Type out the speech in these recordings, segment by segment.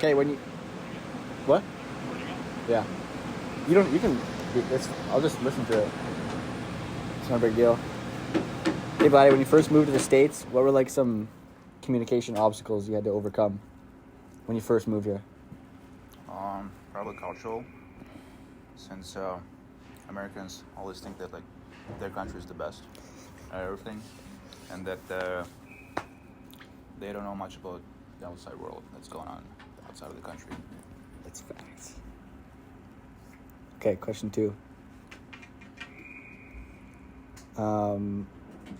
Okay, when you what? Yeah, you don't. You can. I'll just listen to it. It's no big deal. Hey, buddy, when you first moved to the States, what were like some communication obstacles you had to overcome when you first moved here? Probably cultural, since Americans always think that like their country is the best at everything, and that they don't know much about the outside world that's going on outside of the country. That's facts. Okay, question 2.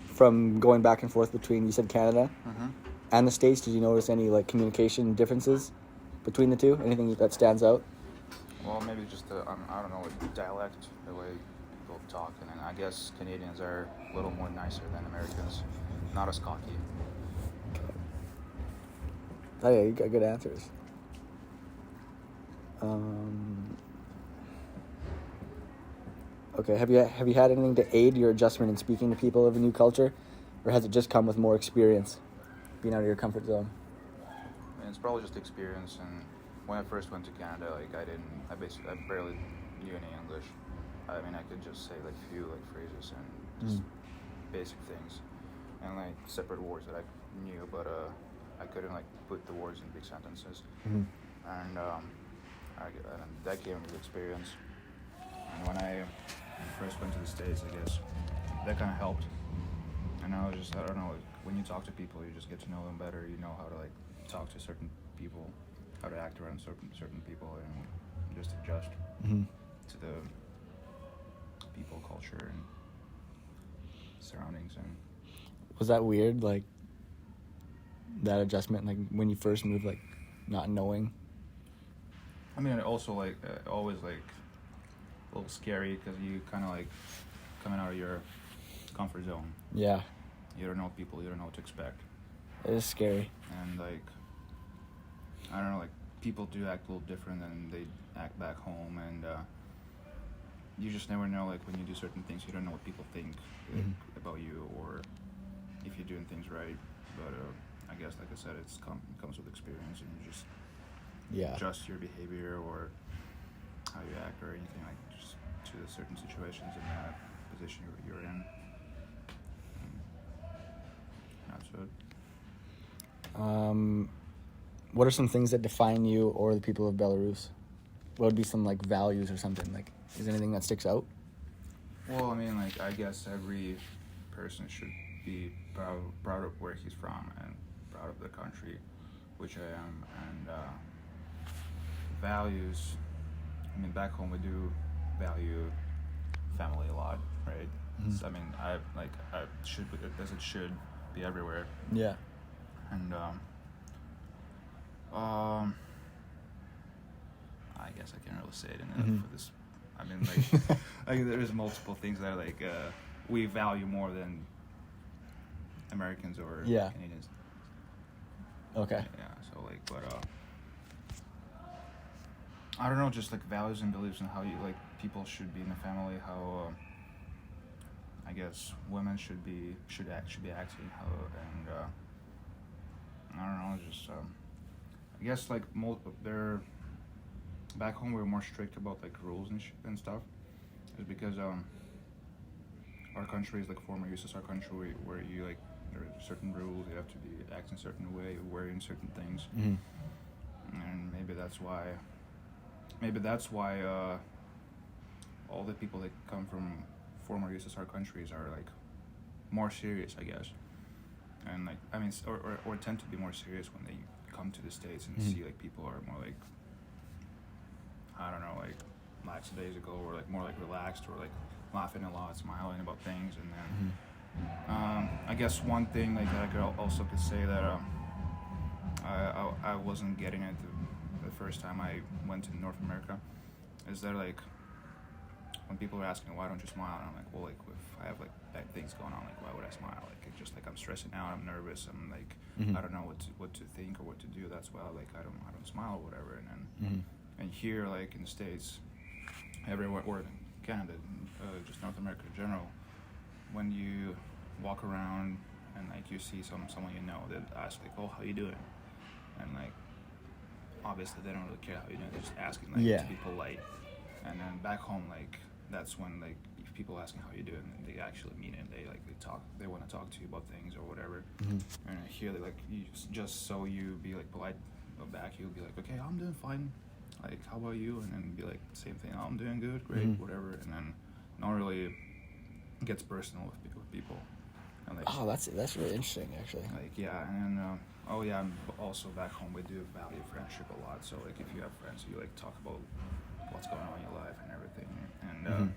From going back and forth between, you said Canada and the States, did you notice any like communication differences between the two? Anything that stands out? Well, maybe just I don't know, like dialect, the way people talk, and then I guess Canadians are a little more nicer than Americans, not as cocky. Oh yeah, you got good answers. Okay, have you had anything to aid your adjustment in speaking to people of a new culture, or has it just come with more experience, being out of your comfort zone? And it's probably just experience. And when I first went to Canada, like I barely knew any English. I mean, I could just say like few like phrases and just basic things, and like separate words that I knew, but I couldn't like put the words in big sentences. And that came with experience. And when I first went to the States, I guess that kind of helped. And I don't know, like, when you talk to people, you just get to know them better. You know how to like talk to certain people, how to act around certain people, and just adjust to the people, culture, and surroundings. And was that weird, like that adjustment, like when you first moved, like not knowing? I mean, also like always like a little scary because you kind of like coming out of your comfort zone. Yeah. You don't know people, you don't know what to expect. It is scary. And like, I don't know, like people do act a little different than they act back home, and you just never know, like when you do certain things, you don't know what people think about you or if you're doing things right. But I guess, like I said, it comes with experience, and you just adjust your behavior or how you act or anything, like just to the certain situations in that position you're in. That's it. What are some things that define you or the people of Belarus? What would be some like values or something? Like, is there anything that sticks out? Well, I mean, like I guess every person should be proud of where he's from and proud of the country, which I am. And values, I mean, back home we do value family a lot, right? So, I mean, it should be everywhere. Yeah. And I guess I can't really say it enough for this. I mean, like, there's multiple things that like we value more than Americans or Canadians. Okay. Yeah. So like, but I don't know, just like values and beliefs and how you like people should be in a family. How I guess women should be acting. How and I don't know, just I guess like they're back home we're more strict about like rules and stuff. Is because our country is like former USSR country where you like there are certain rules, you have to be acting a certain way, wearing certain things, and maybe that's why all the people that come from former USSR countries are like more serious, I guess, and like I mean, or tend to be more serious when they come to the States and see like people are more like, I don't know, like lackadaisical or like more like relaxed or like laughing a lot, smiling about things, and then I guess one thing like that I could say that I wasn't getting it the first time I went to North America is that like when people are asking why don't you smile, and I'm like, well, like if I have like bad things going on, like why would I smile? Like it's just like I'm stressing out, I'm nervous, I'm like I don't know what to think or what to do. That's why I don't smile or whatever. And then and here like in the States, everywhere or Canada, just North America in general, when you walk around and like you see someone you know that asks like, oh, how you doing? And like obviously they don't really care how you do it. They're just asking like Yeah. to be polite. And then back home, like that's when like if people asking how you doing, they actually mean it. They talk. They want to talk to you about things or whatever. Mm-hmm. And here they like you just so you be like polite back. You'll be like, okay, I'm doing fine. Like, how about you? And then be like, same thing. I'm doing good, great, Mm-hmm. whatever. And then not really gets personal with people. And like, Oh, that's really interesting, actually. like yeah, and then and also back home we do value friendship a lot. So like if you have friends, you like talk about what's going on in your life and everything. And Mm-hmm.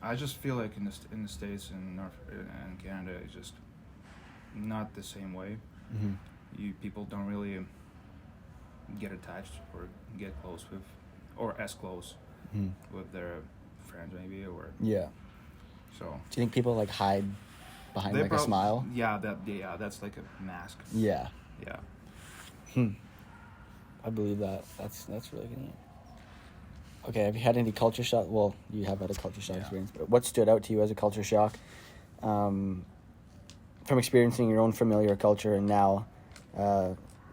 I just feel like in the States and and Canada, it's just not the same way. Mm-hmm. People don't really get attached or get close with, or as close Mm-hmm. with their friends maybe, or Yeah. so. Do you think people like hide behind like a smile? Yeah, that's like a mask. Yeah. Yeah. I believe that. That's really good. Okay, have you had any culture shock? Well, you have had a culture shock experience, but what stood out to you as a culture shock from experiencing your own familiar culture and now,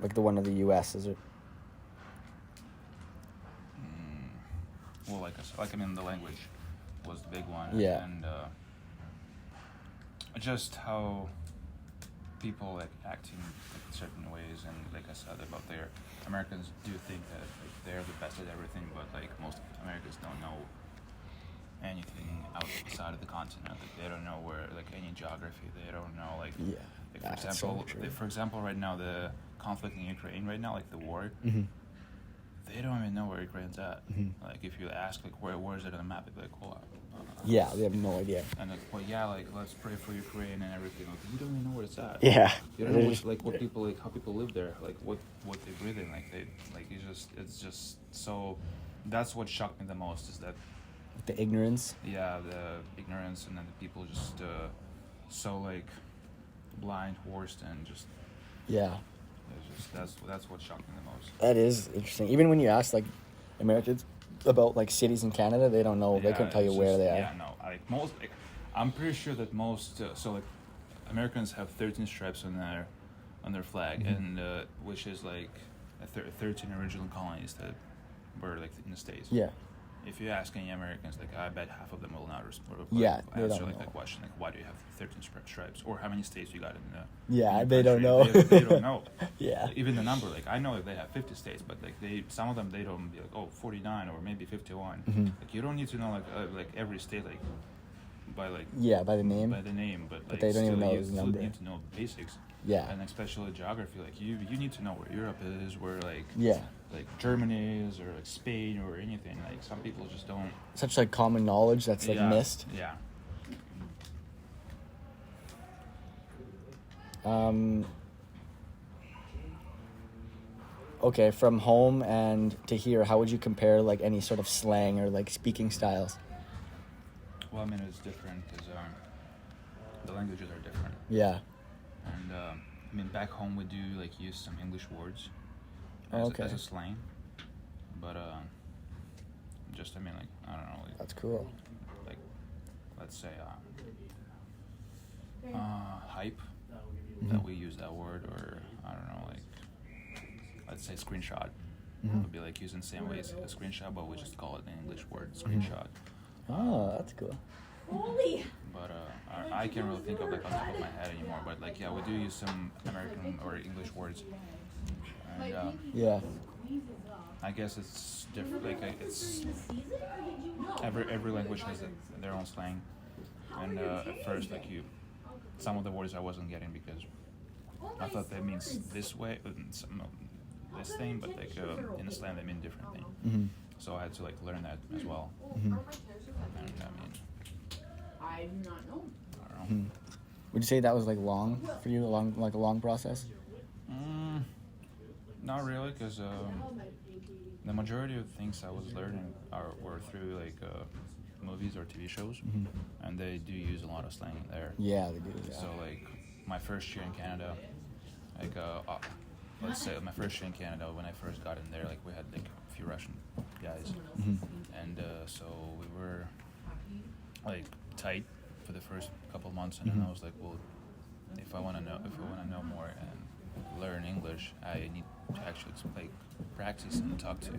like the one of the U.S.? Is it? Well, I mean, the language was the big one. Yeah. And just how people like acting like, in certain ways, and like I said about their Americans do think that like, they're the best at everything, but like most Americans don't know anything outside of the continent. Like they don't know where like any geography. They don't know like for example, right now the conflict in Ukraine right now, like the war. Mm-hmm. They don't even know where Ukraine's at. Mm-hmm. Like if you ask like where is it on the map, they'd be like, well, Yeah, they have no idea. and like, well, yeah, like let's pray for Ukraine and everything. Like you don't even know where it's at. Yeah. You don't know what people like, how people live there, like what they breathe in. Like they like it's just so. That's what shocked me the most is that The ignorance. yeah, the ignorance, and then the people just so like blind, horsed, and just Yeah. it's just that's what shocked me the most. That is interesting. Even when you ask like Americans about like cities in Canada, they don't know. They couldn't tell you it's where just- they are. Yeah, no. Like most, like, I'm pretty sure that most. So like, Americans have 13 stripes on their flag, Mm-hmm. and which is like 13 original colonies that were like in the States. Yeah. If you ask any Americans, like I bet half of them will not Yeah, they answer don't like know. that question, like why do you have 13 stripes, or how many states you got in the Yeah, in the they don't country? know. They don't know. Yeah. Even the number, like I know that they have 50 states, but like some of them they don't be like 49 or maybe 51. Mhm. Like you don't need to know like every state like by like Yeah, by the name. by the name, but like they don't even still, know you his still number. need to know the basics. Yeah. And especially geography, like you need to know where Europe is, where like Yeah. like Germany is, or like Spain or anything. Like some people just don't. Such like common knowledge that's like yeah, missed. Yeah. Okay, from home and to here, how would you compare like any sort of slang or like speaking styles? Well, I mean it's different because the languages are different. Yeah. And I mean, back home we do like use some English words as a slang, but just I mean like I don't know, That's cool. like let's say hype, that we use that word, or I don't know, like let's say screenshot. Would be like using the same way as a screenshot, but we just call it an English word, screenshot. Oh, that's cool. But I can't really think of like on top of my head anymore. But like yeah, we do use some American or English words, and Yeah. I guess it's different. Like it's every language has their own slang, and at first like some of the words I wasn't getting because I thought that means this way, this thing, but like in slang they mean different thing. Mm-hmm. So I had to like learn that as well. Mm-hmm. And I mean, I do not know. I don't know. Would you say that was like long for you, like a long process? Not really, because the majority of things I was learning were through like movies or TV shows, and they do use a lot of slang there. Yeah, they do. Yeah. So like my first year in Canada, like let's say my first year in Canada, when I first got in there, like we had like a few Russian guys, and so we were like tight for the first couple months, and then I was like, well, if I want to know more and learn English, I need to actually practice and talk to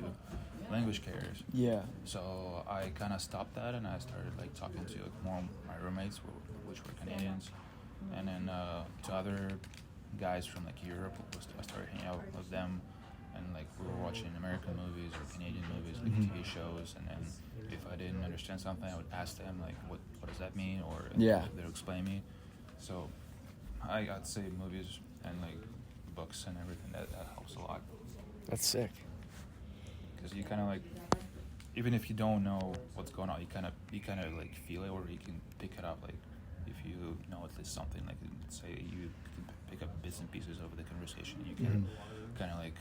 language carriers. Yeah. So I kind of stopped that, and I started like talking to like, more of my roommates, which were Canadians, and then to other guys from like Europe. I started hanging out with them, and like we were watching American movies or Canadian movies, like TV shows, and then if I didn't understand something, I would ask them like, what does that mean, or they'll explain me. So I'd say movies and like books and everything that helps a lot. That's sick. Because you kind of like, even if you don't know what's going on, you kind of like feel it, or you can pick it up. Like if you know at least something, like say you can pick up bits and pieces of the conversation, you can kind of like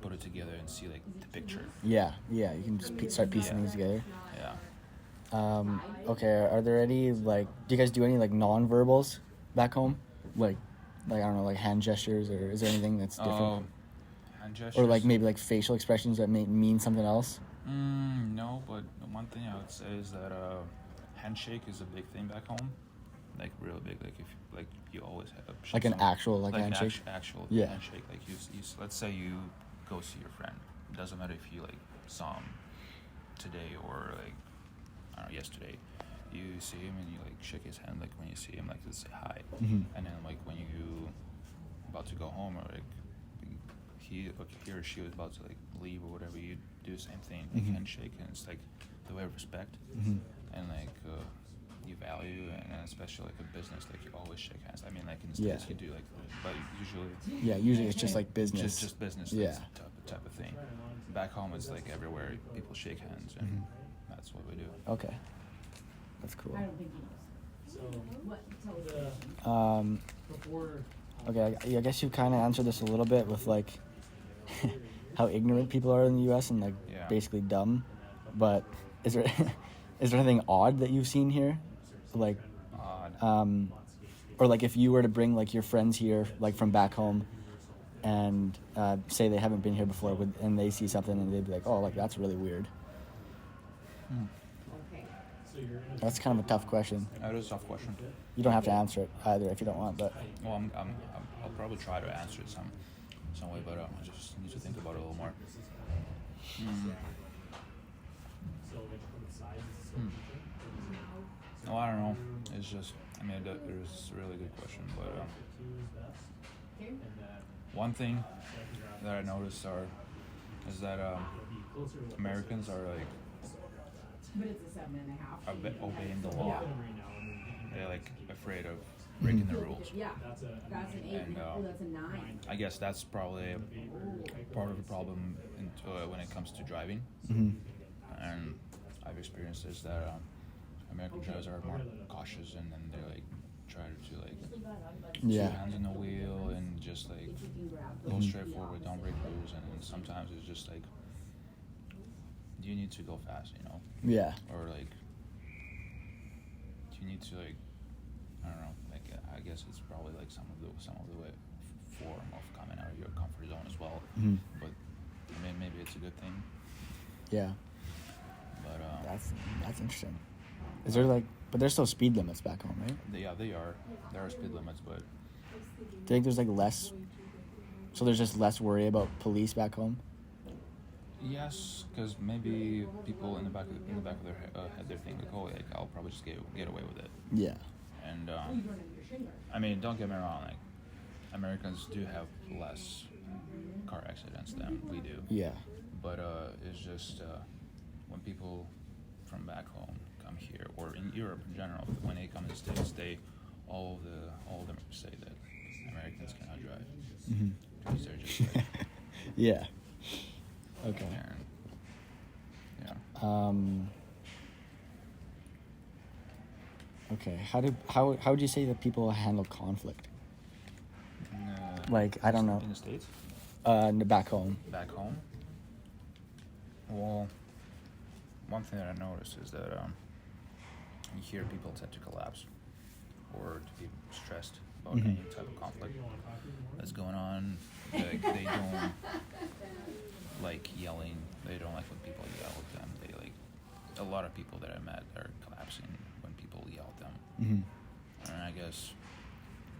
put it together and see like the picture. Yeah. You can just start piecing things together. Yeah. Okay. Are there any like? Do you guys do any like non-verbals back home? Like I don't know, like hand gestures, or is there anything that's different? Hand gestures. Or like maybe like facial expressions that may mean something else? No, but one thing I would say is that handshake is a big thing back home, like real big. Like if like you always have like an actual like handshake. Actual Yeah. handshake. Like you let's say you go see your friend. It doesn't matter if you like saw him today or like I don't know, yesterday. You see him and you like shake his hand, like when you see him, like to say hi. And then like when you about to go home, or like he or she was about to like leave or whatever, you do the same thing, like handshake, and it's like the way of respect, and like you value, and especially like in business, like you always shake hands. I mean, like in the States you do like, but usually it's just like business. Just business. Yeah. Type of thing. Back home, it's like everywhere people shake hands, and that's what we do. Okay. That's cool. I don't think he knows. Okay, I guess you kind of answered this a little bit with like how ignorant people are in the U.S. and like basically dumb. But is there anything odd that you've seen here, like Odd. or like if you were to bring like your friends here, like from back home, and say they haven't been here before, and they see something and they'd be like, oh, like that's really weird. That's kind of a tough question. That is a tough question. You don't have to answer it either if you don't want, but Well, I'll probably try to answer it some way, but I just need to think about it a little more. No, I don't know. It's just, I mean, it's a really good question, but one thing that I noticed is that Americans are like But it's a 7.5. obeying the law. They're like afraid of breaking the rules. Yeah, that's an 8. And That's a 9. I guess that's probably part of the problem when it comes to driving. And I've experienced this that American drivers are more cautious, and then they like try to like two hands on the wheel and just like go straight forward, don't break rules, and sometimes it's just like you need to go fast, you know? Yeah. Or like you need to like I don't know, like I guess it's probably like some of the way form of coming out of your comfort zone as well. But I mean, maybe it's a good thing. Yeah. But that's interesting. Is there like, but there's still speed limits back home, right? They are. There are speed limits, but Do you think there's like less? So there's just less worry about police back home. yes, because maybe people in the back of their head, they're thinking like, oh, like I'll probably just get away with it. Yeah. And I mean, don't get me wrong, like Americans do have less car accidents than we do. Yeah. But it's just when people from back home come here, or in Europe in general, when they come to the States, all of them say that Americans cannot drive. Because they're just like, Yeah. Okay. yeah. Okay. How would you say that people handle conflict? Like, I don't know. In the States? Back home. Back home? Well, one thing that I noticed is that you hear people tend to collapse or to be stressed about any type of conflict that's going on. Like, they don't like yelling. They don't like when people yell at them. They like a lot of people that I met are collapsing when people yell at them. And I guess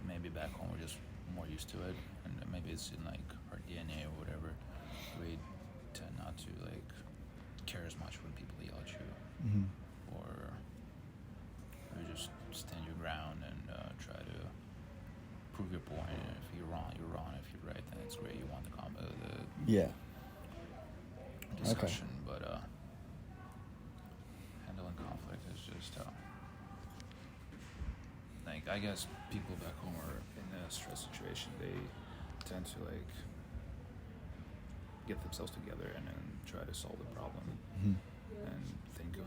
maybe back home we're just more used to it, and maybe it's in like our DNA or whatever. to like care as much when people yell at you, or you just stand your ground and try to prove your point. And if you're wrong, you're wrong. If you're right, then it's great. You want the Yeah. discussion, but handling conflict is just like, I guess people back home are in a stress situation. They tend to like get themselves together and then try to solve the problem and think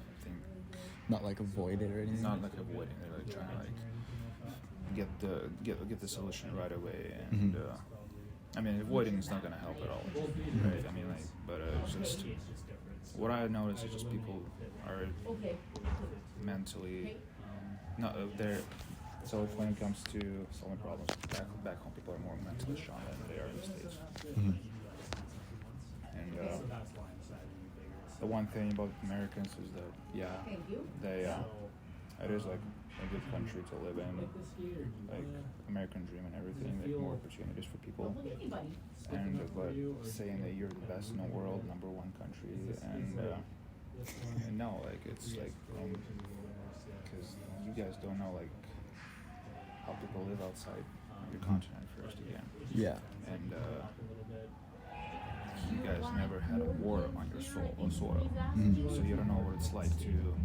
Not like avoid it or anything. not like avoiding. They're like trying to like get the solution right away, and I mean, avoiding is not gonna help at all, right? I mean, like, but it's just what I notice is just people are mentally not they're. So when it comes to solving problems back home, people are more mentally strong than they are in the States. And the one thing about Americans is that they it is like a good country to live in, like American dream and everything, like more opportunities for people. And but saying that you're the best in the world, number one country, and no, like it's like because you guys don't know like how people live outside your continent first again. Yeah. And you guys never had a war on your soil, so you don't know what it's like to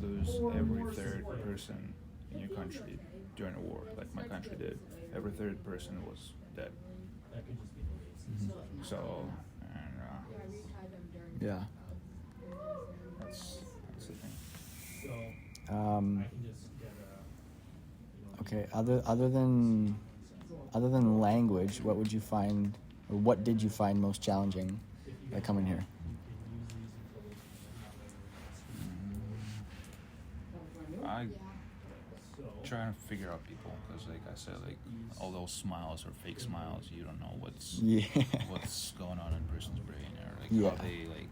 lose every third person in your country during a war, like my country did. Every third person was dead. So, and Yeah. that's the thing. Okay. Other than language, what would you find, or what did you find most challenging by coming here? I try to figure out people because, like I said, like all those smiles or fake smiles, you don't know what's going on in a person's brain, or like how they like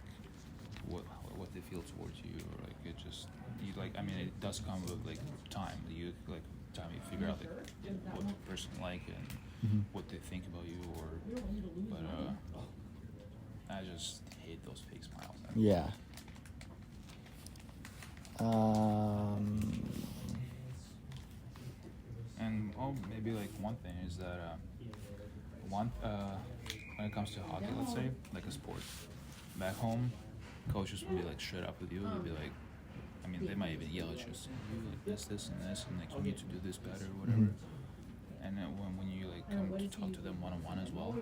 what they feel towards you, or like it just you like. I mean, it does come with like time. You like time you figure out like what the person like and what they think about you, or but I just hate those fake smiles. Yeah. And maybe like one thing is that when it comes to hockey, let's say, like a sport, back home, coaches will be like straight up with you. They'll be like, I mean, they might even yell at you, saying, like this, and this, and like you need to do this better, or whatever. And then when you like come to talk to them one-on-one as well,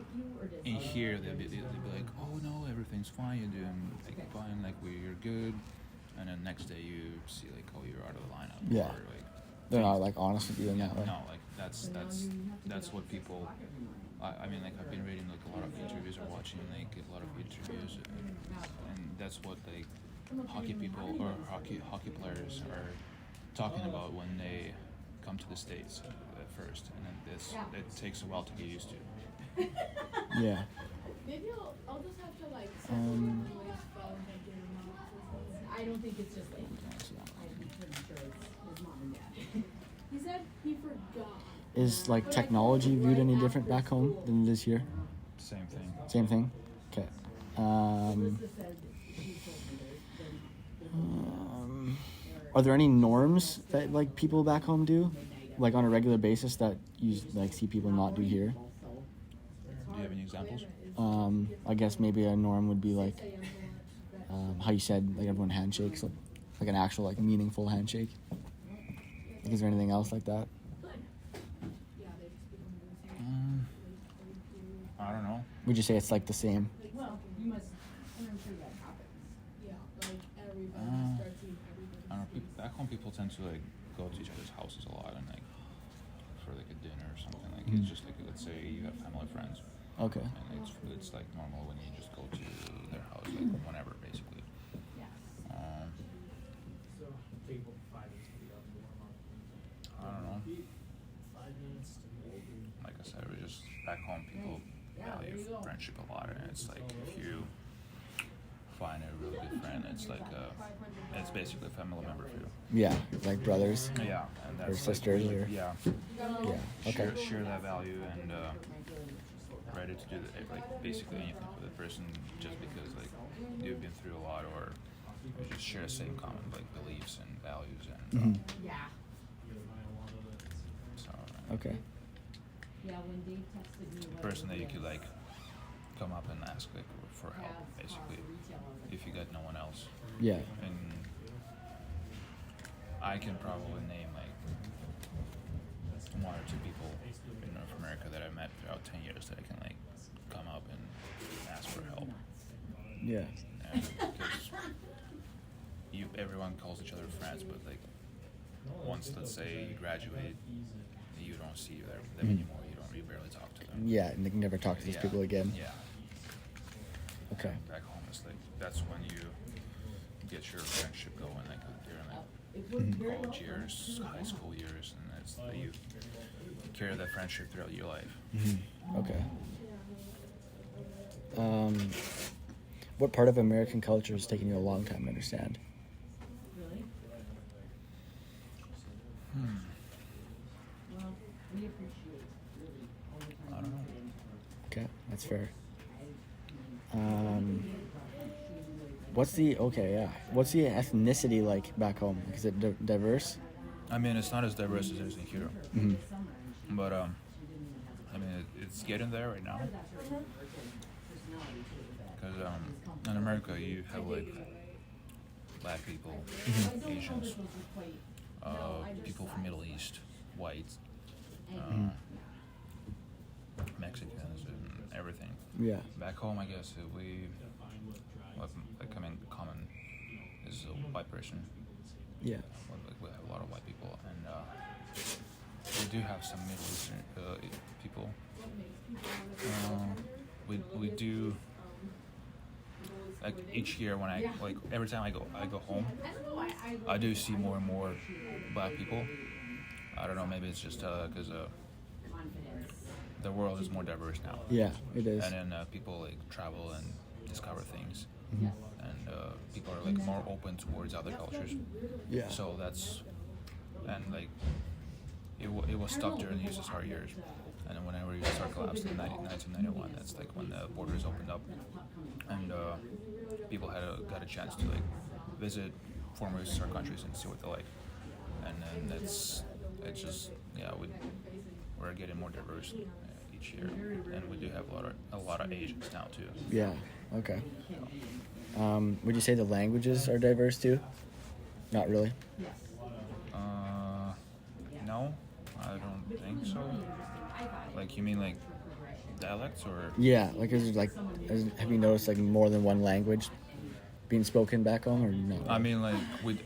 in here they'll be like, oh no, everything's fine, you're doing like fine, like you're good. And then next day you see like, oh, you're out of the lineup. Yeah. Or, like, They're not like honest with you in that way. no, like that's what people. I mean, like I've been reading like a lot of interviews or watching like a lot of interviews, and that's what like hockey people or hockey players are talking about when they come to the States at first, and then it takes a while to get used to. Yeah. Maybe I'll just have to like. I don't think it's just like, I'm pretty sure it's his mom and dad. He said he forgot. Is like technology viewed any different back home than it is here? Same thing. Same thing? Okay. Are there any norms that like people back home do, like on a regular basis that you like see people not do here? Do you have any examples? I guess maybe a norm would be like how you said like everyone handshakes, like an actual like meaningful handshake. Like, is there anything else like that? I don't know. Would you say it's like the same? Well, you must, and I'm sure that happens. Yeah, like everybody starts seeing everybody. I don't know. Back home, people tend to like go to each other's houses a lot and like for like a dinner or something. Like it's just like, let's say you have family friends. Okay. And it's like normal when you just go to their house like whenever basically. I don't know. Like I said, we're just back home. People value friendship a lot, and it's like if you find a really good friend, it's like it's basically a family member for you. Yeah, like brothers. Yeah, and that's or sisters, like, or yeah. Okay. Share that value and ready to do like basically anything for the person just because like you've been through a lot, or you just share the same common like beliefs and values, and Yeah. so Okay. Yeah, when Dave texted me. what person that it you could was, like come up and ask like for help, Brad's, basically, retailer. if you got no one else. Yeah. And I can probably name like 1 or 2 people in North America that I met throughout 10 years that I can like come up and ask for help. Yeah. And because everyone calls each other friends, but like once, let's say, you graduate, you don't see them anymore. You barely talk to them. Yeah, and they can never talk to these people again. Yeah. Okay. And back home, it's like that's when you get your friendship going, like during like It worked very well college for years, us. high school years, and it's that you carry that friendship throughout your life. Okay. What part of American culture has taken you a long time to understand? Really? Hmm. Well, we appreciate really all the time. I don't know. Okay, that's fair. What's the ethnicity like back home? Is it diverse? I mean, it's not as diverse as it is in here, but I mean, it's getting there right now. Because in America, you have like black people, Asians, people from Middle East, whites, Mexicans, and everything. Yeah. Back home, I guess common is a white person. Yeah. We have a lot of white people, and we do have some Middle Eastern people. We do. Like each year when every time I go home, I do see more and more black people. I don't know, maybe it's just because the world is more diverse now. Yeah, it is. And then people like travel and discover things, and people are like more open towards other cultures. Yeah. So and like it was stuck during the USSR years, and then whenever USSR collapsed in 1991, that's like when the borders opened up, and people got a chance to like visit former USSR countries and see what they're like, and then we're getting more diverse each year, and we do have a lot of Asians now too. Yeah. Okay. Would you say the languages are diverse too? Not really. No, I don't think so. Like, you mean like dialects or? Yeah. Like, have you noticed like more than one language being spoken back home, or no? I mean, like we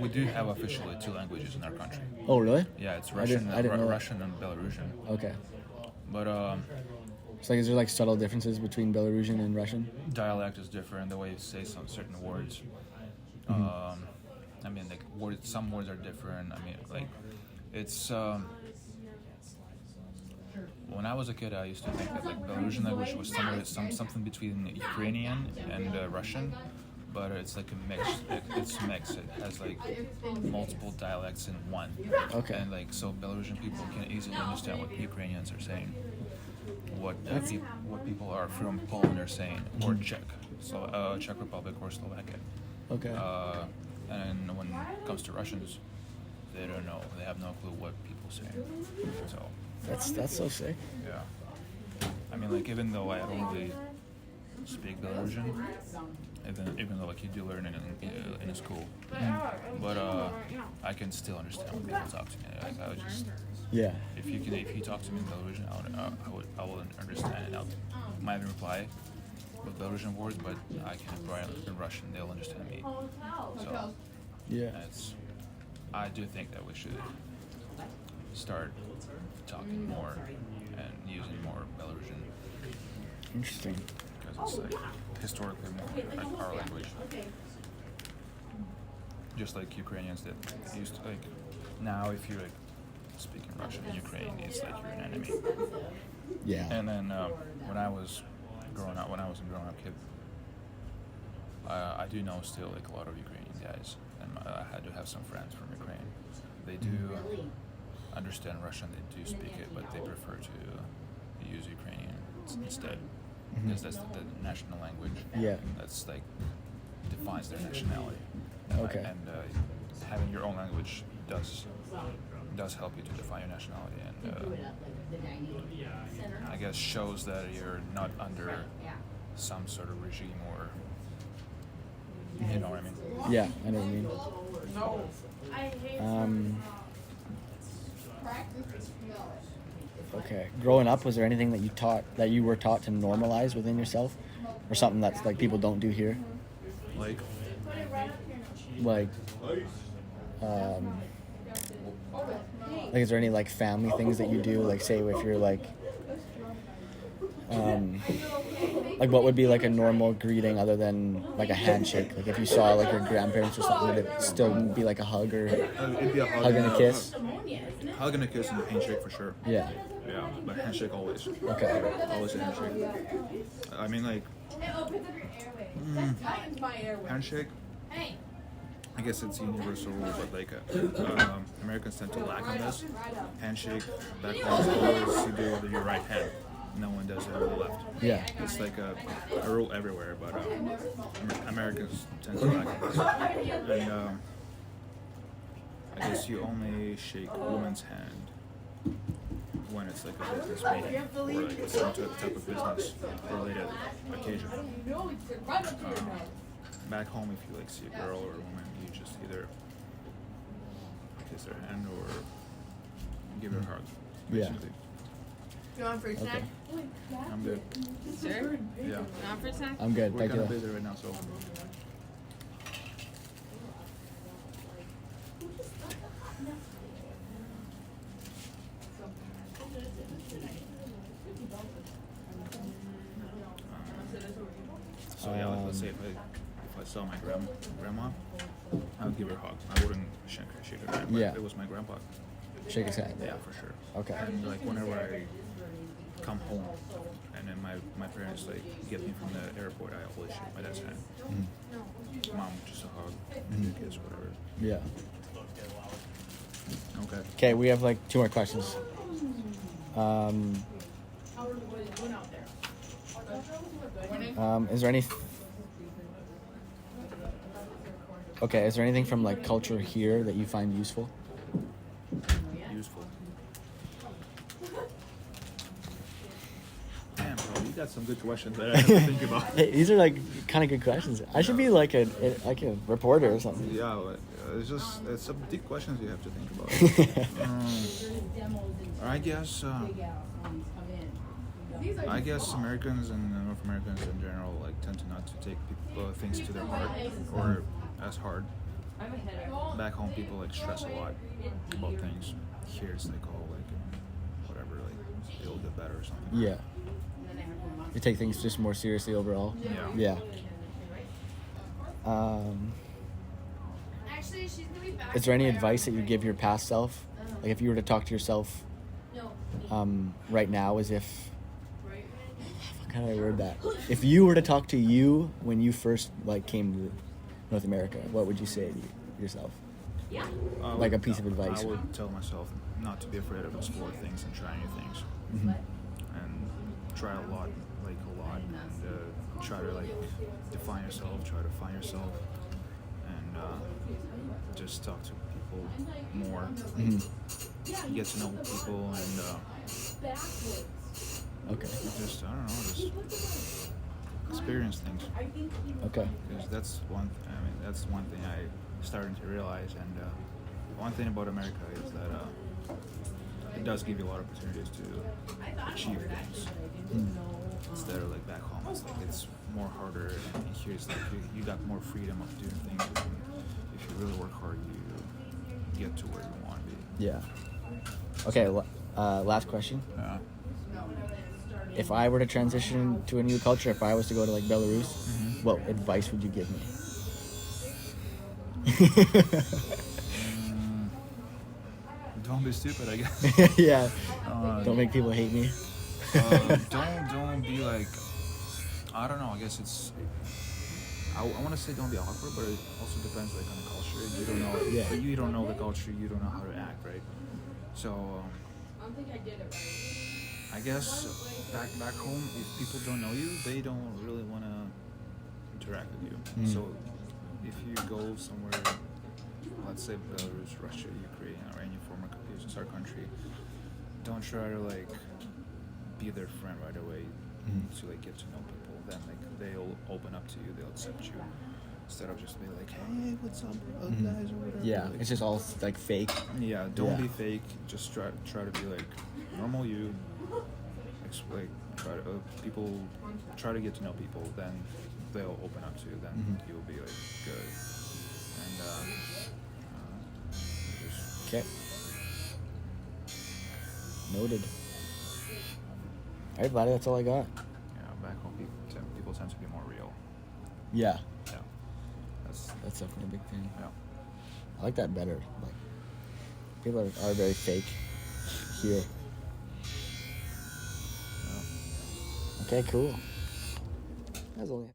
do have officially 2 languages in our country. Oh, really? Yeah, it's I Russian, didn't know that. Russian and Belarusian. Okay. But So, like, is there like subtle differences between Belarusian and Russian? dialect is different. The way you say some certain words. I mean, like some words are different. I mean, like it's. When I was a kid, I used to think that like Belarusian language was something between Ukrainian and Russian, but it's like a mix. It's mixed. It has like multiple dialects in one. Okay. And like so, Belarusian people can easily understand what Ukrainians are saying, what people are from Poland are saying, or Czech Republic or Slovakia. Okay. And when it comes to Russians, they don't know. They have no clue what people say. So. That's so sick. Yeah. I mean, like, even though I don't really speak Belarusian, even though, like, you do learn it in a school, but I can still understand when people talk to me. Like, I would just, Yeah. if you talk to me in Belarusian, I will understand it. I might even reply with Belarusian words, but I can reply in Russian. They'll understand me. So, Yeah. I do think that we should start talking more and using more Belarusian, Interesting. because it's like historically more like our language. Just like Ukrainians that used to, like, now if you like speaking Russian in Ukraine, it's like you're an enemy. Yeah. And then when I was a grown up kid, I do know still like a lot of Ukrainian guys, and I had to have some friends from Ukraine. They do understand Russian, they do speak it, but they prefer to use Ukrainian instead. because that's the national language. Yeah. That's like defines their nationality. Okay. And having your own language does help you to define your nationality, and I guess shows that you're not under some sort of regime or you know what I mean. Yeah, I know what you mean. Okay. Growing up, was there anything that you were taught to normalize within yourself, or something that's like people don't do here? Like, is there any like family things that you do? Like, say if you're like what would be like a normal greeting other than like a handshake? Like if you saw like your grandparents or something, would it still be like a hug or it'd be a hug and a kiss? Hug and a kiss and a handshake for sure. Yeah. Yeah, but handshake always. Okay. Always a handshake. I mean, like, handshake. I guess it's a universal rule, but like Americans tend to lack on this. Handshake back home is always you do with your right hand. No one does it with the left. Yeah. It's like a rule everywhere, but Americans tend to lack on this. And I guess you only shake a woman's hand when it's like a business meeting or like some type of business related occasion. Back home, if you like see a girl or a woman, you just either kiss their hand or give her a hug. Basically. You want fruit snack? I'm good. Sure? Yeah. You want fruit snack? I'm good. We're Thank kind of you. busy right now, so. So yeah, like, let's say if I saw my grandma, I would give her a hug. I wouldn't shake her hand, but Yeah. if it was my grandpa, Shake his hand. yeah, for sure. Okay. And like whenever I come home, and then my parents like get me from the airport, I always shake my dad's hand. Mom, just a hug, maybe a kiss, whatever. Yeah. Okay. Okay, we have like 2 more questions. Is there any? Okay, is there anything from like culture here that you find useful? Useful. Damn, bro, you got some good questions that I have to think about. Hey, these are like kind of good questions. I should be like a reporter or something. Yeah, but it's some deep questions you have to think about. I guess Americans and North Americans in general like tend to not to take things to their heart or as hard. Back home, people like stress a lot about things. Here, it's like whatever, like it'll get better or something. Yeah. You take things just more seriously overall. Yeah. Yeah. Is there any advice that you give your past self? Like if you were to talk to yourself right now as if... How can I word that? If you were to talk to you when you first like came to North America, what would you say to yourself? Like a piece of advice. I would tell myself not to be afraid of explore things and try new things. Mm-hmm. And try a lot, and try to like define yourself, try to find yourself, and just talk to people more. Mm-hmm. Get to know people and Okay. just, I don't know, just experience things. Okay. Because that's one thing I started to realize, and one thing about America is that it does give you a lot of opportunities to achieve things. Instead of like back home, it's more harder, and here it's like you got more freedom of doing things. And if you really work hard, you get to where you want to be. Yeah. Okay. Last question. If I were to transition to a new culture, if I was to go to like Belarus, what advice would you give me? Don't be stupid, I guess. Yeah. Don't make people hate me. Don't be like, I don't know, I guess it's, I want to say don't be awkward, but it also depends like on the culture. You don't know, Yeah. but you don't know the culture, you don't know how to act, right? So, I don't think I did it right. I guess back home, if people don't know you, they don't really want to interact with you. So if you go somewhere, let's say Belarus, Russia, Ukraine, or any former USSR country, don't try to like be their friend right away to like get to know people. Then like they'll open up to you, they'll accept you. Instead of just be like, hey, what's up, guys, or whatever. Yeah, like, it's just all like fake. Yeah, don't Yeah. be fake. Just try to be like normal you. Like try to people try to get to know people. Then they'll open up to you. Then you'll be like good. And just Okay. Noted. All right, buddy, that's all I got. back home people tend to be more real. Yeah, Yeah, that's definitely a big thing. yeah. I like that better. Like, people are very fake here. Okay, cool. That's only.